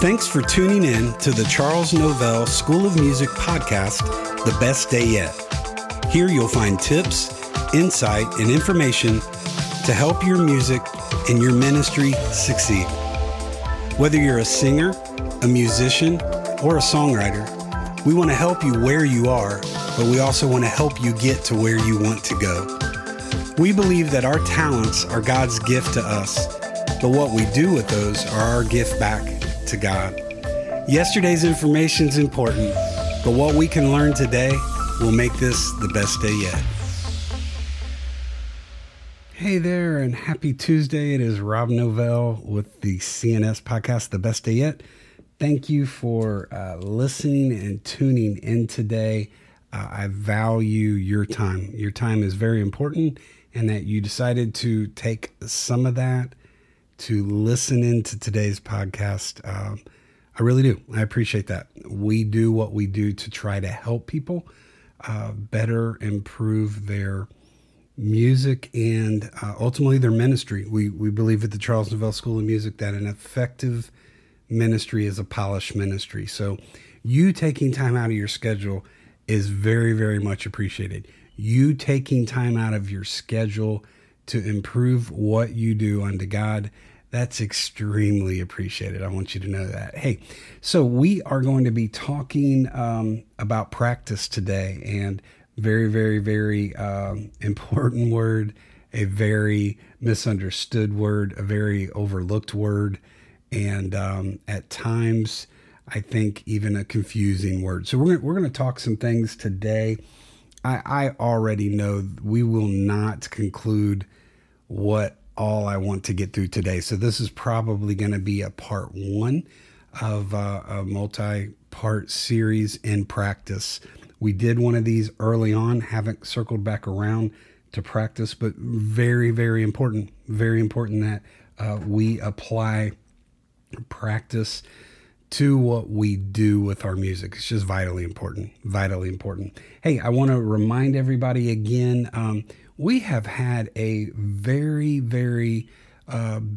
Thanks for tuning in to the Charles Novell School of Music podcast, The Best Day Yet. Here you'll find tips, insight, and information to help your music and your ministry succeed. Whether you're a singer, a musician, or a songwriter, we want to help you where you are, but we also want to help you get to where you want to go. We believe that our talents are God's gift to us, but what we do with those are our gift back to God. Yesterday's information is important, but what we can learn today will make this the best day yet. Hey there, and happy Tuesday. It is Rob Novell with the CNS podcast, The Best Day Yet. Thank you for listening and tuning in today. I value your time. Your time is very important, and that you decided to take some of that to listen into today's podcast. I really do. I appreciate that. We do what we do to try to help people better improve their music and ultimately their ministry. We believe at the Charles Novell School of Music that an effective ministry is a polished ministry. So you taking time out of your schedule is very, very much appreciated. You taking time out of your schedule to improve what you do unto God, that's extremely appreciated. I want you to know that. Hey, so we are going to be talking about practice today, and very, very, very important word, a very misunderstood word, a very overlooked word, and at times, I think even a confusing word. So we're going to talk some things today. I already know we will not conclude what all I want to get through today. So this is probably going to be a part one of a multi-part series in practice. We did one of these early on, haven't circled back around to practice, but very, very important that we apply practice to what we do with our music. It's just vitally important. Hey, I want to remind everybody again, we have had a very, very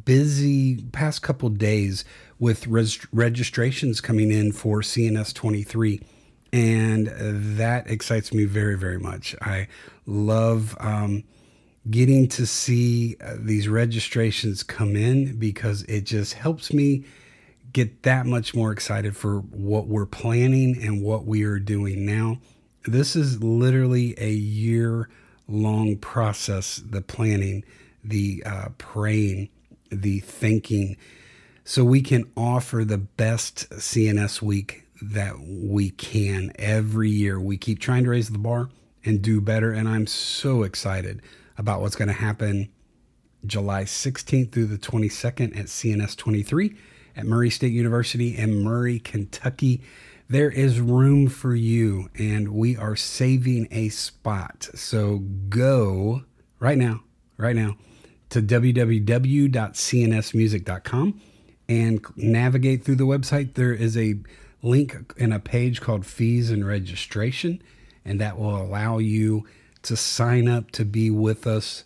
busy past couple days with registrations coming in for CNS 23. And that excites me very, very much. I love getting to see these registrations come in because it just helps me get that much more excited for what we're planning and what we are doing now. This is literally a year-long process, the planning, the praying, the thinking, so we can offer the best CNS week that we can every year. We keep trying to raise the bar and do better, and I'm so excited about what's going to happen July 16th through the 22nd at CNS 23 at Murray State University in Murray, Kentucky. There is room for you, and we are saving a spot. So go right now to www.cnsmusic.com and navigate through the website. There is a link in a page called Fees and Registration, and that will allow you to sign up to be with us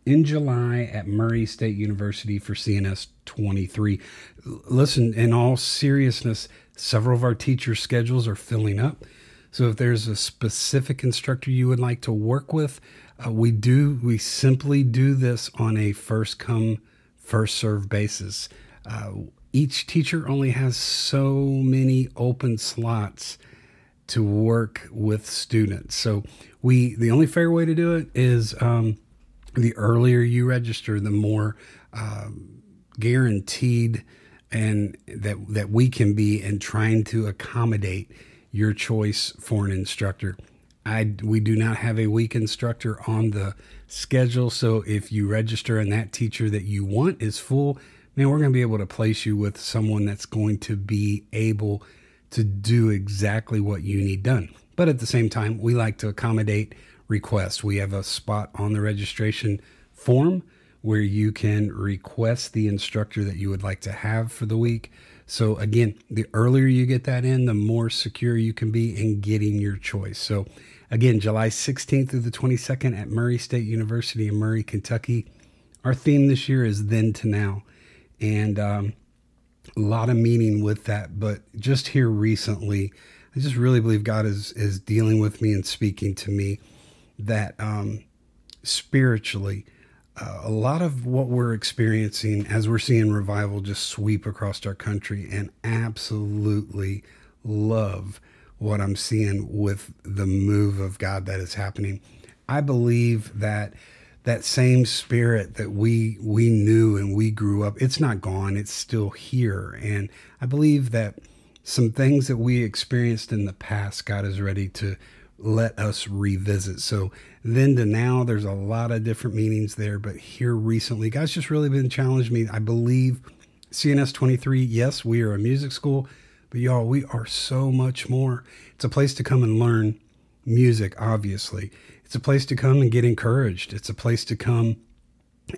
in July at Murray State University for CNS 23. Listen, in all seriousness, several of our teacher schedules are filling up. So if there's a specific instructor you would like to work with, we simply do this on a first come, first serve basis. Each teacher only has so many open slots to work with students. So the only fair way to do it is the earlier you register, the more guaranteed and that we can be in trying to accommodate your choice for an instructor. We do not have a week instructor on the schedule, so if you register and that teacher that you want is full, man, we're going to be able to place you with someone that's going to be able to do exactly what you need done. But at the same time, we like to accommodate requests. We have a spot on the registration form where you can request the instructor that you would like to have for the week. So again, the earlier you get that in, the more secure you can be in getting your choice. So again, July 16th through the 22nd at Murray State University in Murray, Kentucky. Our theme this year is Then to Now. And A lot of meaning with that. But just here recently, I just really believe God is dealing with me and speaking to me that spiritually, a lot of what we're experiencing as we're seeing revival just sweep across our country, and absolutely love what I'm seeing with the move of God that is happening. I believe that that same spirit that we knew and we grew up, it's not gone, it's still here. And I believe that some things that we experienced in the past, God is ready to let us revisit. So then to now, there's a lot of different meanings there. But here recently, God's just really been challenging me. I believe CNS 23, yes, we are a music school, but y'all, we are so much more. It's a place to come and learn music, obviously. It's a place to come and get encouraged. It's a place to come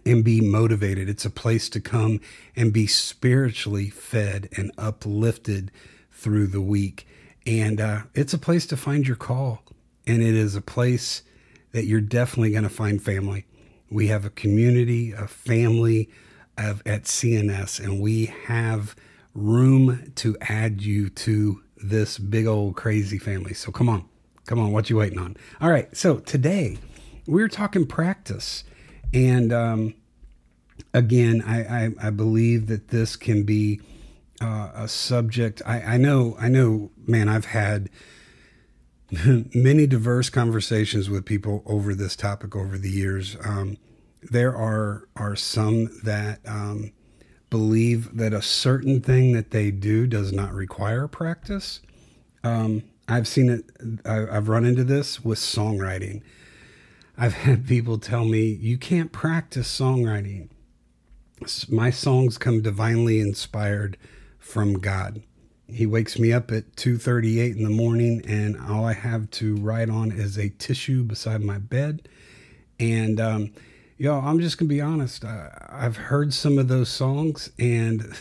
and be motivated. It's a place to come and be spiritually fed and uplifted through the week. And it's a place to find your call. And it is a place that you're definitely going to find family. We have a community, a family at CNS, and we have room to add you to this big old crazy family. So come on, what you waiting on? All right, so today we're talking practice. And again, I believe that this can be a subject. I know, man, I've had many diverse conversations with people over this topic over the years. There are some that believe that a certain thing that they do does not require practice. I've seen it. I've run into this with songwriting. I've had people tell me, you can't practice songwriting. My songs come divinely inspired from God. He wakes me up at 2:38 in the morning, and all I have to write on is a tissue beside my bed. And, I'm just going to be honest. I've heard some of those songs, and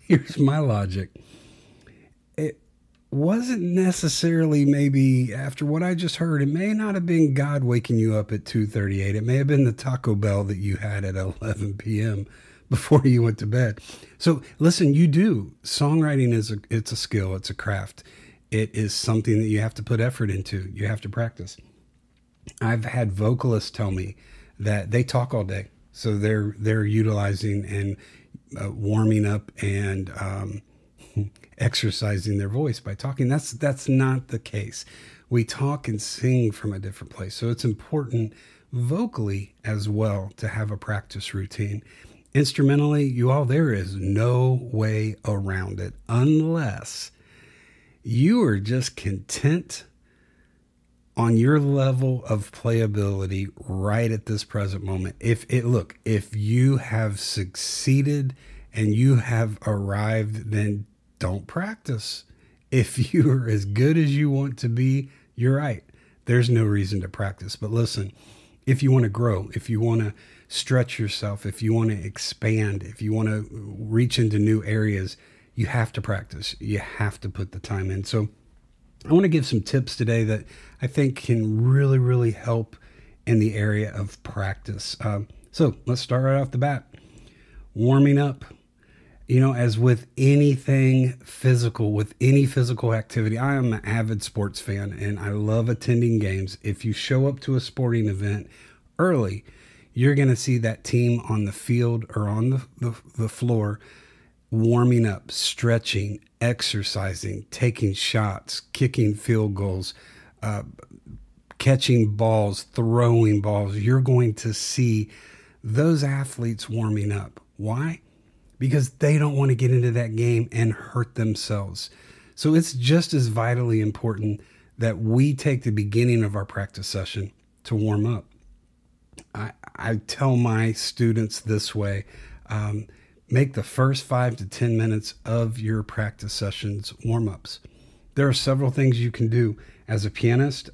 here's my logic. It wasn't necessarily, maybe after what I just heard, it may not have been God waking you up at 2:38. It may have been the Taco Bell that you had at 11 p.m. before you went to bed. So listen, you do. Songwriting it's a skill. It's a craft. It is something that you have to put effort into. You have to practice. I've had vocalists tell me that they talk all day. So they're utilizing and warming up and exercising their voice by talking. That's not the case. We talk and sing from a different place. So it's important vocally as well to have a practice routine. Instrumentally, there is no way around it unless you are just content on your level of playability right at this present moment. If you have succeeded and you have arrived, then don't practice. If you are as good as you want to be, you're right. There's no reason to practice. But listen, if you want to grow, if you want to stretch yourself, if you want to expand, if you want to reach into new areas, you have to practice. You have to put the time in. So I want to give some tips today that I think can really, really help in the area of practice. So let's start right off the bat. Warming up. As with anything physical, with any physical activity, I am an avid sports fan and I love attending games. If you show up to a sporting event early, you're going to see that team on the field or on the floor warming up, stretching, exercising, taking shots, kicking field goals, catching balls, throwing balls. You're going to see those athletes warming up. Why? Because they don't want to get into that game and hurt themselves. So it's just as vitally important that we take the beginning of our practice session to warm up. I tell my students this way, make the first 5 to 10 minutes of your practice sessions warm-ups. There are several things you can do. As a pianist,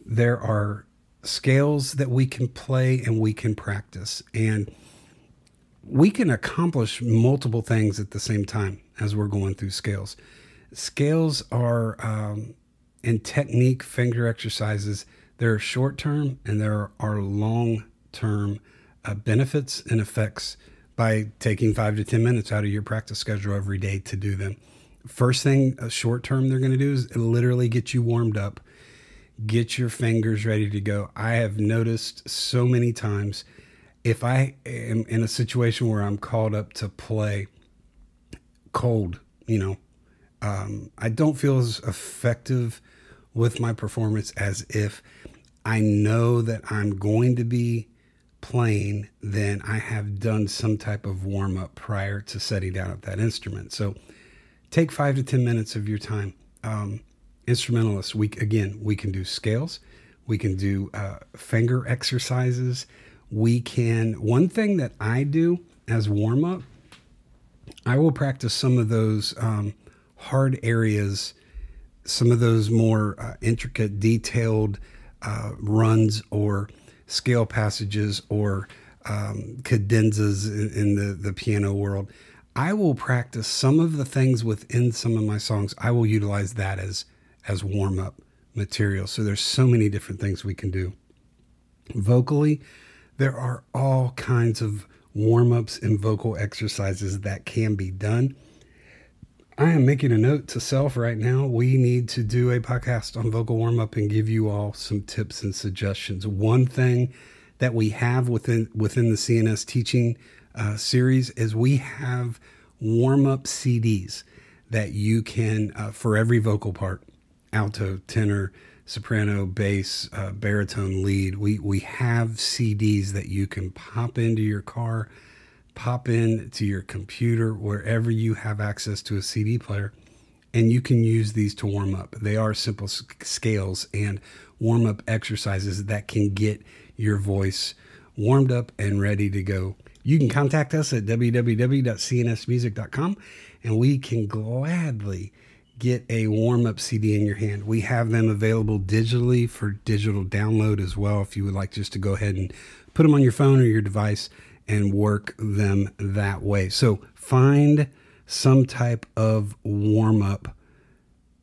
there are scales that we can play and we can practice. And we can accomplish multiple things at the same time as we're going through scales. Scales are, and technique finger exercises, there are short-term and there are long-term benefits and effects by taking 5 to 10 minutes out of your practice schedule every day to do them. First thing, short term, they're going to do is literally get you warmed up, get your fingers ready to go. I have noticed so many times, if I am in a situation where I'm called up to play cold, I don't feel as effective with my performance as if I know that I'm going to be playing, then I have done some type of warm up prior to setting down at that instrument. So take 5 to 10 minutes of your time. Instrumentalists, we can do scales. We can do finger exercises. One thing that I do as warm up, I will practice some of those hard areas, some of those more intricate, detailed runs or scale passages or cadenzas in the piano world. I will practice some of the things within some of my songs. I will utilize that as warm-up material. So there's so many different things we can do. Vocally, there are all kinds of warm-ups and vocal exercises that can be done. I am making a note to self right now. We need to do a podcast on vocal warm-up and give you all some tips and suggestions. One thing that we have within the CNS teaching series is we have warm-up CDs that you can, for every vocal part, alto, tenor, soprano, bass, baritone, lead. We have CDs that you can pop into your car, pop into your computer, wherever you have access to a CD player, and you can use these to warm up. They are simple scales and warm-up exercises that can get your voice warmed up and ready to go. You can contact us at www.cnsmusic.com, and we can gladly get a warm-up CD in your hand. We have them available digitally for digital download as well, if you would like just to go ahead and put them on your phone or your device and work them that way. So find some type of warm-up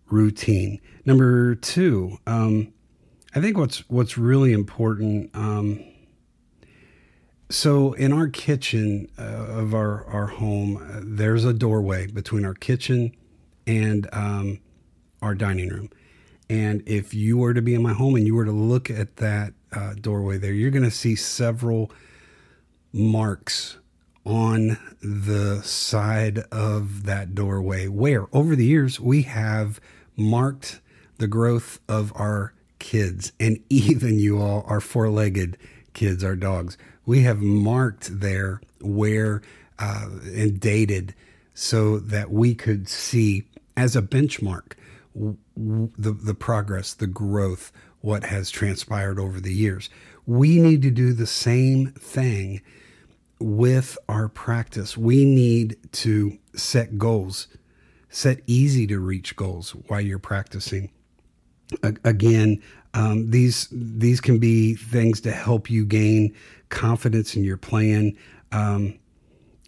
routine. Number 2, I think what's really important. So in our kitchen of our home, there's a doorway between our kitchen and our dining room. And if you were to be in my home and you were to look at that doorway there, you're going to see several marks on the side of that doorway where over the years we have marked the growth of our kids, and even you all, our 4-legged kids, our dogs. We have marked there where and dated so that we could see as a benchmark the progress, the growth, what has transpired over the years. We need to do the same thing with our practice. We need to set goals, set easy to reach goals while you're practicing. Again, these can be things to help you gain confidence in your playing.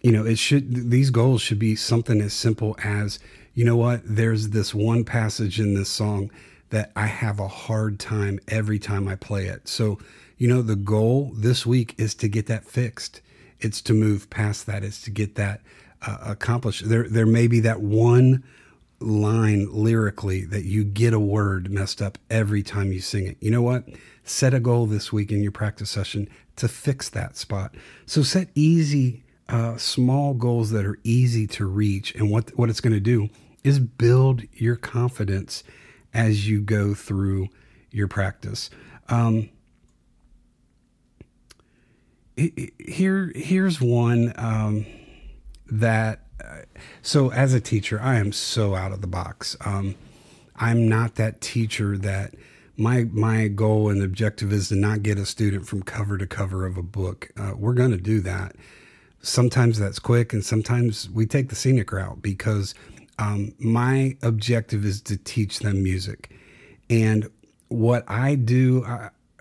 These goals should be something as simple as, you know what, there's this one passage in this song that I have a hard time every time I play it. So, the goal this week is to get that fixed. It's to move past that. It's to get that accomplished. There may be that one line lyrically that you get a word messed up every time you sing it. You know what? Set a goal this week in your practice session to fix that spot. So set easy, small goals that are easy to reach. And what it's going to do is build your confidence as you go through your practice. Here's one that so as a teacher, I am so out of the box. I'm not that teacher that my goal and objective is to not get a student from cover to cover of a book. We're going to do that. Sometimes that's quick, and sometimes we take the scenic route because my objective is to teach them music. And what I do,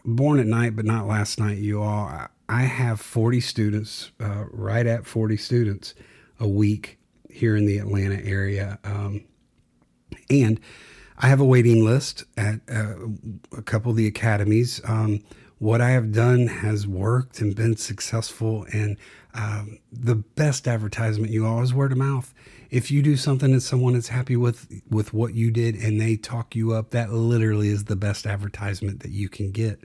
born at night, but not last night, you all, I have 40 students, right at 40 students a week here in the Atlanta area. And I have a waiting list at a couple of the academies. what I have done has worked and been successful. And the best advertisement, you always word of mouth. If you do something that someone is happy with what you did and they talk you up, that literally is the best advertisement that you can get.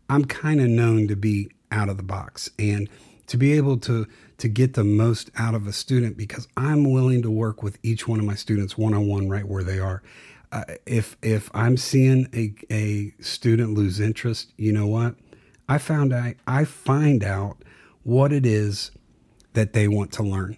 I'm kind of known to be out of the box and to be able to get the most out of a student, because I'm willing to work with each one of my students one-on-one right where they are. If I'm seeing a student lose interest, you know what? I find out what it is that they want to learn.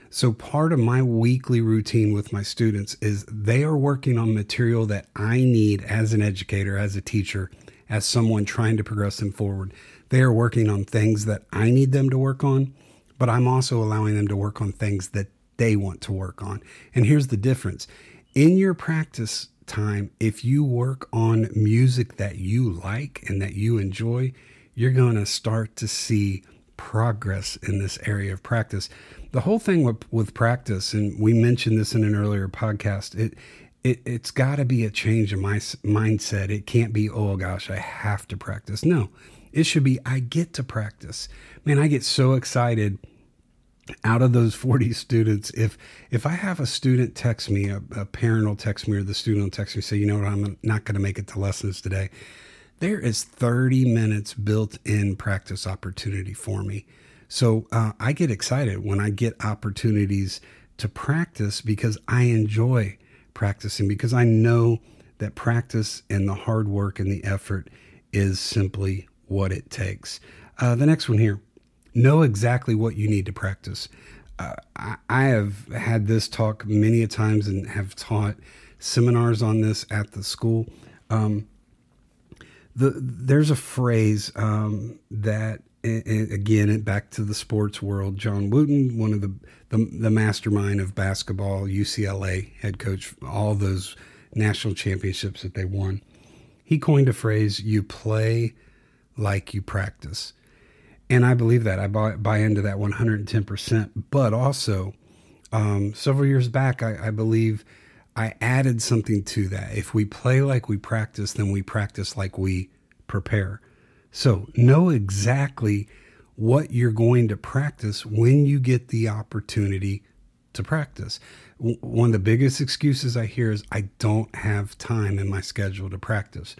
So part of my weekly routine with my students is they are working on material that I need as an educator, as a teacher, as someone trying to progress them forward. They are working on things that I need them to work on, but I'm also allowing them to work on things that they want to work on. And here's the difference. In your practice time, if you work on music that you like and that you enjoy, you're going to start to see progress in this area of practice. The whole thing with practice, and we mentioned this in an earlier podcast, it's got to be a change in my mindset. It can't be, oh gosh, I have to practice. No, it should be, I get to practice. Man, I get so excited out of those 40 students. If I have a student text me, a parent will text me, or the student will text me, say, you know what, I'm not going to make it to lessons today. There is 30 minutes built-in practice opportunity for me. So I get excited when I get opportunities to practice, because I enjoy practicing, because I know that practice and the hard work and the effort is simply what it takes. The next one here, know exactly what you need to practice. I have had this talk many a times and have taught seminars on this at the school. There's a phrase that, again, back to the sports world, John Wooten, one of the mastermind of basketball, UCLA head coach, all those national championships that they won, he coined a phrase, you play like you practice. And I believe that. I buy into that 110%. But also, several years back, I believe I added something to that. If we play like we practice, then we practice like we prepare. So know exactly what you're going to practice when you get the opportunity to practice. One of the biggest excuses I hear is, I don't have time in my schedule to practice.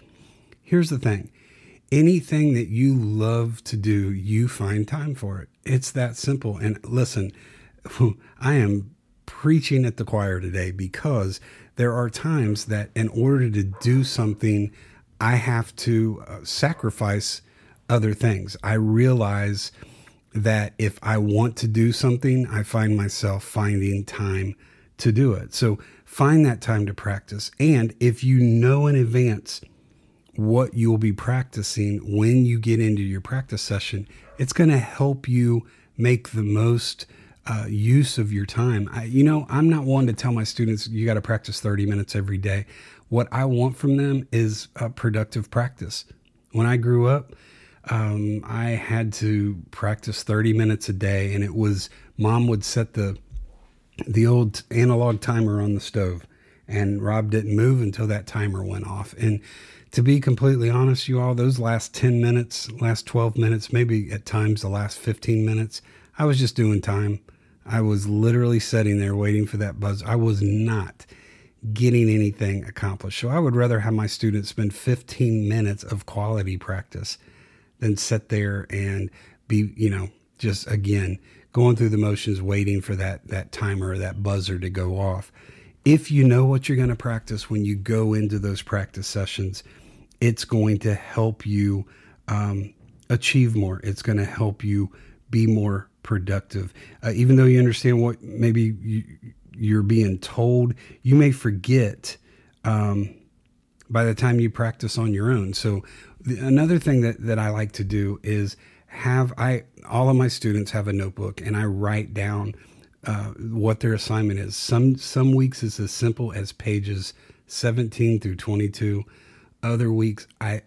Here's the thing. Anything that you love to do, you find time for it. It's that simple. And listen, I am preaching at the choir today, because there are times that in order to do something, I have to sacrifice other things. I realize that if I want to do something, I find myself finding time to do it. So find that time to practice. And if you know in advance what you'll be practicing when you get into your practice session, it's going to help you make the most use of your time. I'm not one to tell my students, you got to practice 30 minutes every day. What I want from them is a productive practice. When I grew up, I had to practice 30 minutes a day, and it was, Mom would set the old analog timer on the stove, and Rob didn't move until that timer went off. And to be completely honest, you all, those last 10 minutes, last 12 minutes, maybe at times the last 15 minutes, I was just doing time. I was literally sitting there waiting for that buzz. I was not getting anything accomplished. So I would rather have my students spend 15 minutes of quality practice than sit there and be, just again, going through the motions, waiting for that timer or that buzzer to go off. If you know what you're going to practice when you go into those practice sessions, it's going to help you achieve more. It's going to help you be more productive. Even though you understand what maybe you're being told, you may forget by the time you practice on your own. So another thing that I like to do is all of my students have a notebook, and I write down what their assignment is. Some weeks it's as simple as pages 17 through 22. Other weeks I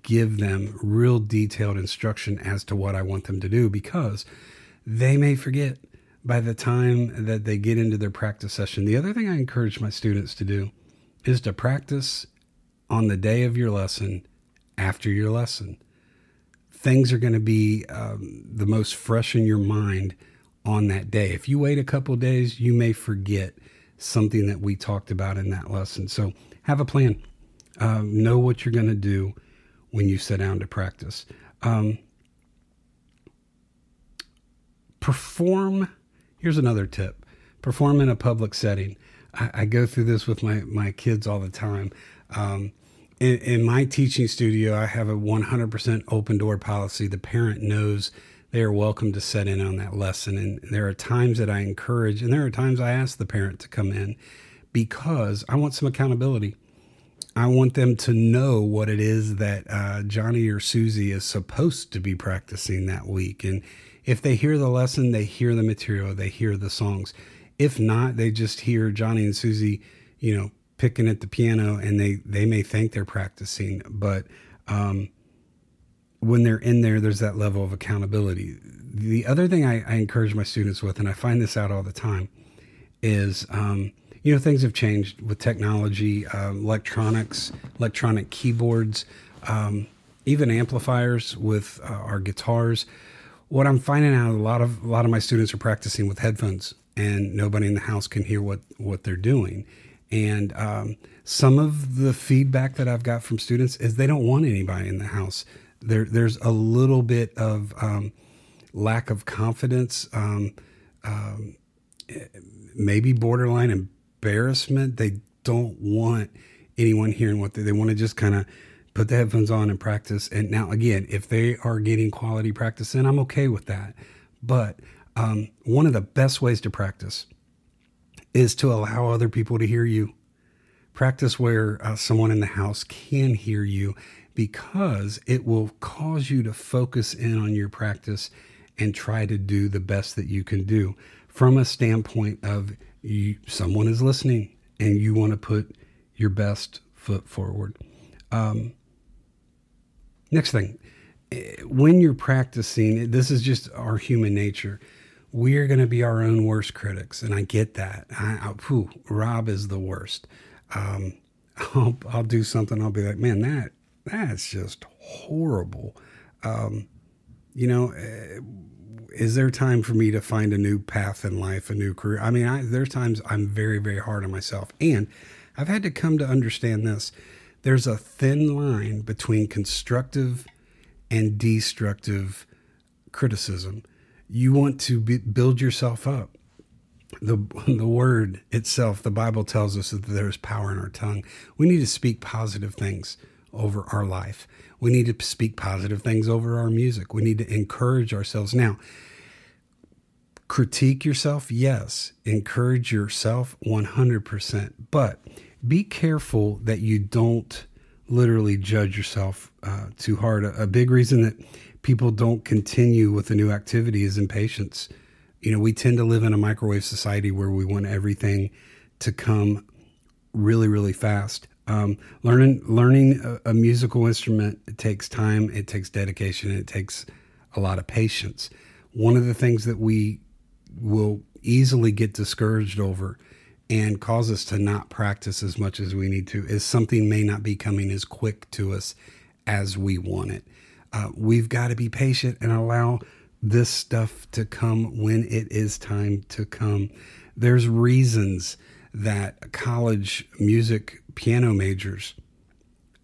give them real detailed instruction as to what I want them to do, because they may forget by the time that they get into their practice session. The other thing I encourage my students to do is to practice on the day of your lesson, after your lesson. things are going to be the most fresh in your mind on that day. If you wait a couple of days, you may forget something that we talked about in that lesson. So have a plan. Know what you're going to do when you sit down to practice. Perform. Here's another tip. Perform in a public setting. I go through this with my kids all the time. In my teaching studio, I have a 100% open door policy. The parent knows they are welcome to sit in on that lesson. And there are times that I encourage, and there are times I ask the parent to come in because I want some accountability. I want them to know what it is that Johnny or Susie is supposed to be practicing that week. And if they hear the lesson, they hear the material, they hear the songs. If not, they just hear Johnny and Susie, picking at the piano, and they may think they're practicing, but when they're in there, there's that level of accountability. The other thing I encourage my students with, and I find this out all the time, is, things have changed with technology, electronic keyboards, even amplifiers with our guitars. What I'm finding out, a lot of my students are practicing with headphones, and nobody in the house can hear what they're doing. And some of the feedback that I've got from students is they don't want anybody in the house. There's a little bit of lack of confidence, maybe borderline embarrassment. They don't want anyone hearing what they want to just kind of put the headphones on and practice. And now, again, if they are getting quality practice in, I'm okay with that. But one of the best ways to practice is to allow other people to hear you. Practice where someone in the house can hear you, because it will cause you to focus in on your practice and try to do the best that you can do from a standpoint of someone is listening and you want to put your best foot forward. Next thing, when you're practicing, this is just our human nature. We're going to be our own worst critics, and I get that. Rob is the worst. I'll do something. I'll be like, man, that's just horrible. Is there time for me to find a new path in life, a new career? I mean, there's times I'm very, very hard on myself, and I've had to come to understand this. There's a thin line between constructive and destructive criticism. You want to build yourself up. The word itself, the Bible tells us that there's power in our tongue. We need to speak positive things over our life. We need to speak positive things over our music. We need to encourage ourselves. Now, critique yourself, yes. Encourage yourself, 100%. But be careful that you don't literally judge yourself too hard. A big reason that people don't continue with a new activity is impatience. We tend to live in a microwave society where we want everything to come really, really fast. Learning a musical instrument, it takes time, it takes dedication, it takes a lot of patience. One of the things that we will easily get discouraged over and cause us to not practice as much as we need to is something may not be coming as quick to us as we want it. We've got to be patient and allow this stuff to come when it is time to come. There's reasons that college music piano majors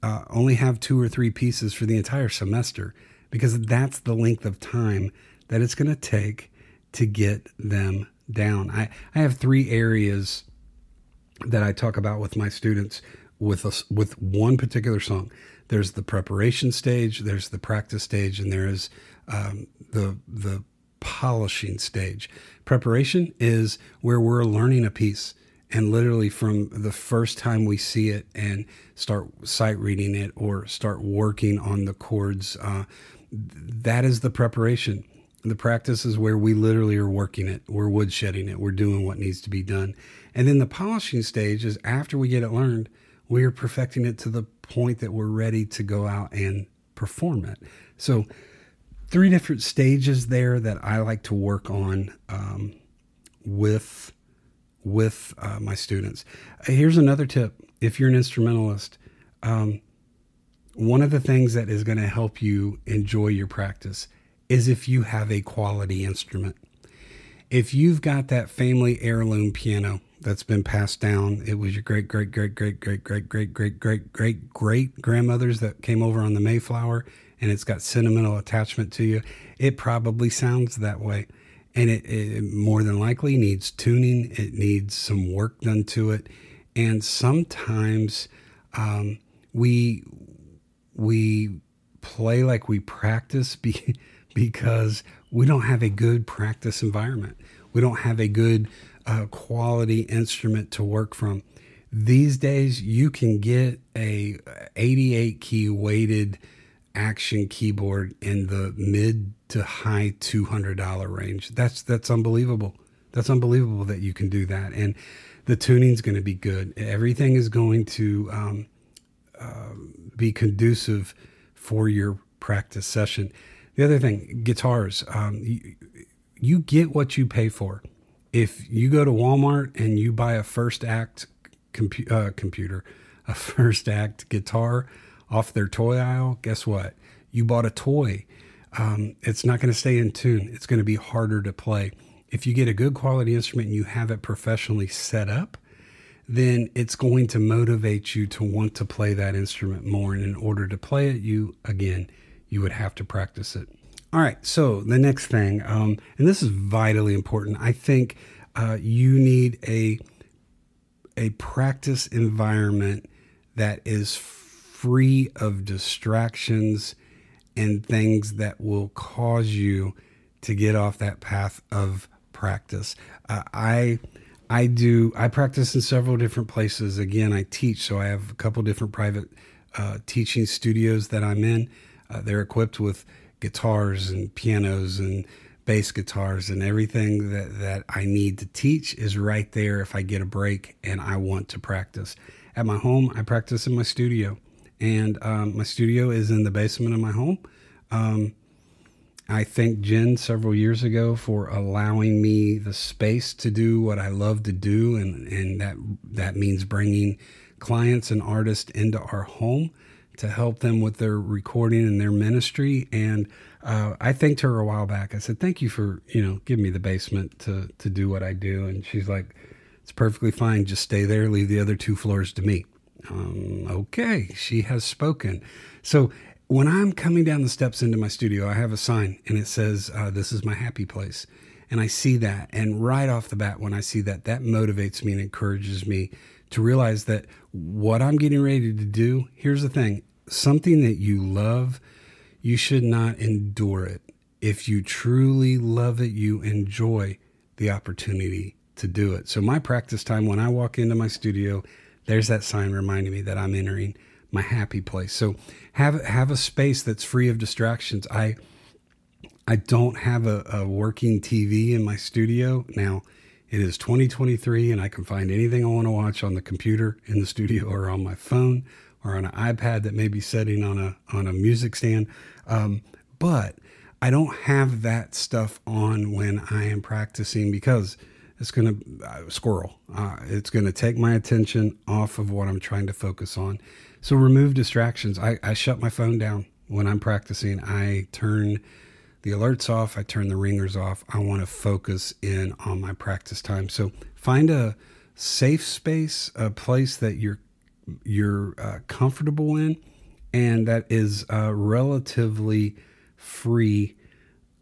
only have 2 or 3 pieces for the entire semester, because that's the length of time that it's going to take to get them down. I have 3 areas that I talk about with my students with one particular song. There's the preparation stage, there's the practice stage, and there is the polishing stage. Preparation is where we're learning a piece, and literally from the first time we see it and start sight reading it or start working on the chords, that is the preparation. The practice is where we literally are working it. We're woodshedding it. We're doing what needs to be done. And then the polishing stage is after we get it learned, we are perfecting it to the point that we're ready to go out and perform it. So 3 different stages there that I like to work on with my students. Here's another tip. If you're an instrumentalist, one of the things that is going to help you enjoy your practice is if you have a quality instrument. If you've got that family heirloom piano that's been passed down, it was your great grandmothers that came over on the Mayflower, and it's got sentimental attachment to you, it probably sounds that way. And it more than likely needs tuning. It needs some work done to it. And sometimes we play like we practice because we don't have a good practice environment. We don't have a good quality instrument to work from. These days, you can get a 88 key weighted action keyboard in the mid to high $200 range. That's unbelievable. That's unbelievable that you can do that. And the tuning's going to be good. Everything is going to be conducive for your practice session. The other thing, guitars, you get what you pay for. If you go to Walmart and you buy a First Act computer, a First Act guitar off their toy aisle, guess what? You bought a toy. It's not going to stay in tune. It's going to be harder to play. If you get a good quality instrument and you have it professionally set up, then it's going to motivate you to want to play that instrument more. And in order to play it, you would have to practice it. All right, so the next thing, and this is vitally important, I think you need a practice environment that is free of distractions and things that will cause you to get off that path of practice. I practice in several different places. Again, I teach, so I have a couple different private teaching studios that I'm in. They're equipped with guitars and pianos and bass guitars, and everything that I need to teach is right there if I get a break and I want to practice. At my home, I practice in my studio, and my studio is in the basement of my home. I thank Jen several years ago for allowing me the space to do what I love to do, and that means bringing clients and artists into our home to help them with their recording and their ministry. And I thanked her a while back. I said, thank you for, giving me the basement to do what I do. And she's like, it's perfectly fine. Just stay there. Leave the other 2 floors to me. Okay. She has spoken. So when I'm coming down the steps into my studio, I have a sign and it says, this is my happy place. And I see that. And right off the bat, when I see that, that motivates me and encourages me to realize that what I'm getting ready to do, here's the thing, something that you love, you should not endure it. If you truly love it, you enjoy the opportunity to do it. So my practice time, when I walk into my studio, there's that sign reminding me that I'm entering my happy place. So have a space that's free of distractions. I don't have a working TV in my studio. Now, it is 2023 and I can find anything I want to watch on the computer in the studio or on my phone or on an iPad that may be sitting on a music stand. But I don't have that stuff on when I am practicing because it's going to squirrel. It's going to take my attention off of what I'm trying to focus on. So remove distractions. I shut my phone down when I'm practicing. I turn the alerts off. I turn the ringers off. I want to focus in on my practice time. So find a safe space, a place that you're comfortable in, and that is relatively free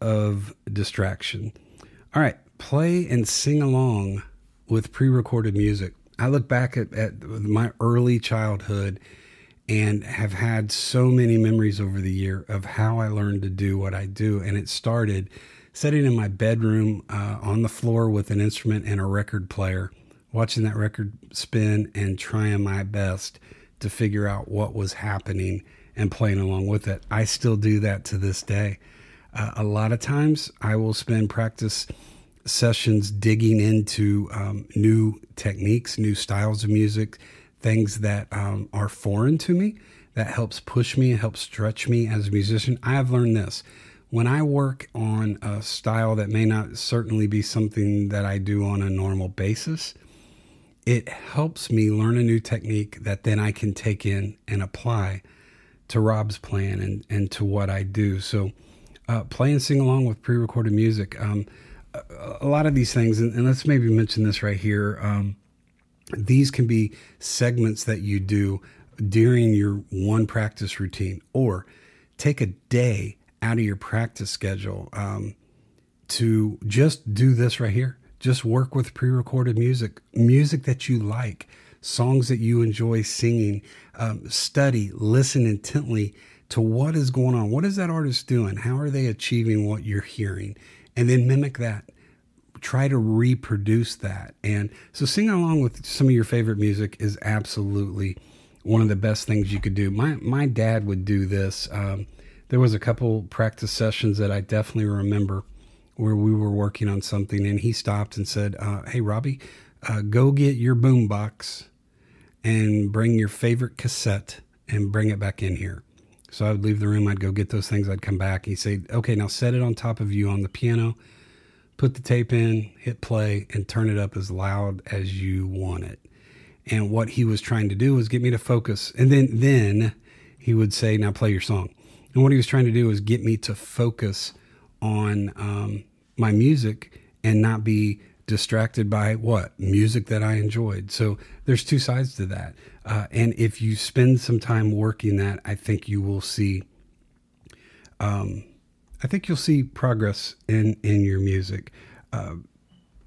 of distraction. All right, play and sing along with pre-recorded music. I look back at my early childhood and have had so many memories over the year of how I learned to do what I do. And it started sitting in my bedroom on the floor with an instrument and a record player, watching that record spin and trying my best to figure out what was happening and playing along with it. I still do that to this day. A lot of times I will spend practice sessions digging into new techniques, new styles of music, things that are foreign to me, that helps push me, helps stretch me as a musician. I have learned this. When I work on a style that may not certainly be something that I do on a normal basis, it helps me learn a new technique that then I can take in and apply Rob's plan and to what I do. So play and sing along with pre-recorded music. A lot of these things, and let's maybe mention this right here. These can be segments that you do during your one practice routine, or take a day out of your practice schedule to just do this right here. Just work with pre-recorded music that you like, songs that you enjoy singing. Study, listen intently to what is going on. What is that artist doing? How are they achieving what you're hearing? And then mimic that. Try to reproduce that. And so singing along with some of your favorite music is absolutely one of the best things you could do. My dad would do this. There was a couple practice sessions that I definitely remember where we were working on something, and he stopped and said, hey, Robbie, go get your boombox and bring your favorite cassette and bring it back in here. So I would leave the room. I'd go get those things. I'd come back. He'd say, okay, now set it on top of you on the piano, put the tape in, hit play, and turn it up as loud as you want it. And what he was trying to do was get me to focus. And then he would say, now play your song. And what he was trying to do was get me to focus on my music and not be distracted by music that I enjoyed. So there's two sides to that. And if you spend some time working that, I think you will see, you'll see progress in your music.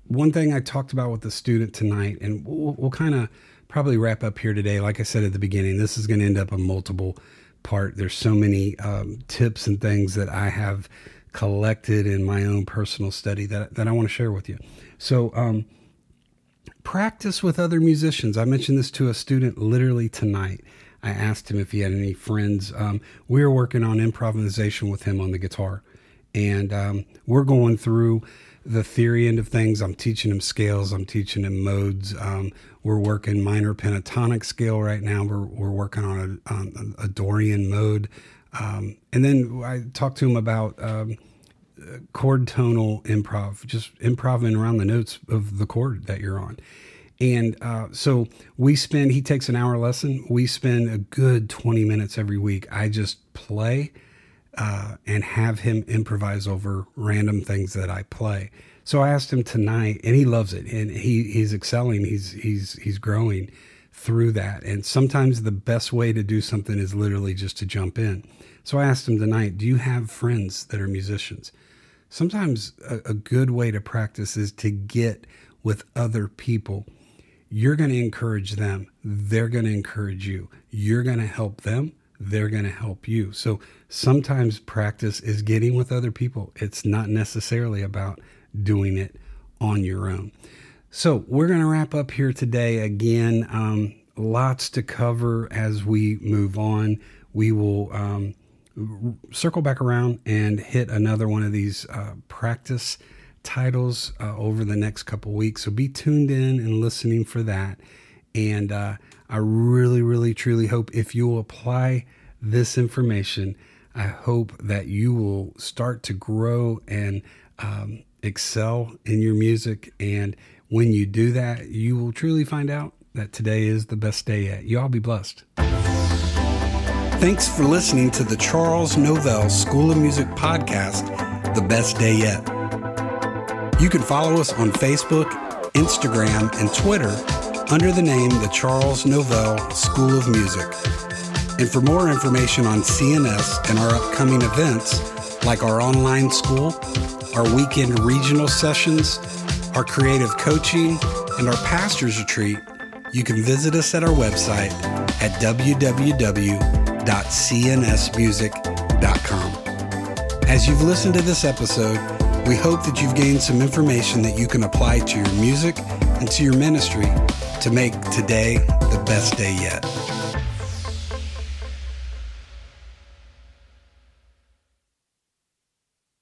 One thing I talked about with the student tonight, and we'll kind of probably wrap up here today. Like I said at the beginning, this is going to end up a multiple part. There's so many tips and things that I have collected in my own personal study that I want to share with you. So practice with other musicians. I mentioned this to a student literally tonight. I asked him if he had any friends. We were working on improvisation with him on the guitar, and we're going through the theory end of things. I'm teaching him scales. I'm teaching him modes. We're working minor pentatonic scale right now. We're working on a Dorian mode. And then I talked to him about chord tonal improv, just improving around the notes of the chord that you're on. And so he takes an hour lesson. We spend a good 20 minutes every week. I just play and have him improvise over random things that I play. So I asked him tonight, and he loves it, and he's excelling. He's growing through that. And sometimes the best way to do something is literally just to jump in. So I asked him tonight, do you have friends that are musicians? Sometimes a good way to practice is to get with other people. You're going to encourage them. They're going to encourage you. You're going to help them. They're going to help you. So sometimes practice is getting with other people. It's not necessarily about doing it on your own. So we're going to wrap up here today. Again, lots to cover as we move on. We will circle back around and hit another one of these practice titles over the next couple weeks. So be tuned in and listening for that. And I really, really, truly hope if you will apply this information, I hope that you will start to grow and excel in your music. And when you do that, you will truly find out that today is the best day yet. You all be blessed. Thanks for listening to the Charles Novell School of Music podcast, The Best Day Yet. You can follow us on Facebook, Instagram, and Twitter under the name the Charles Novell School of Music. And for more information on CNS and our upcoming events, like our online school, our weekend regional sessions, our creative coaching, and our pastor's retreat, you can visit us at our website at www.cnsmusic.com. As you've listened to this episode, we hope that you've gained some information that you can apply to your music and to your ministry to make today the best day yet.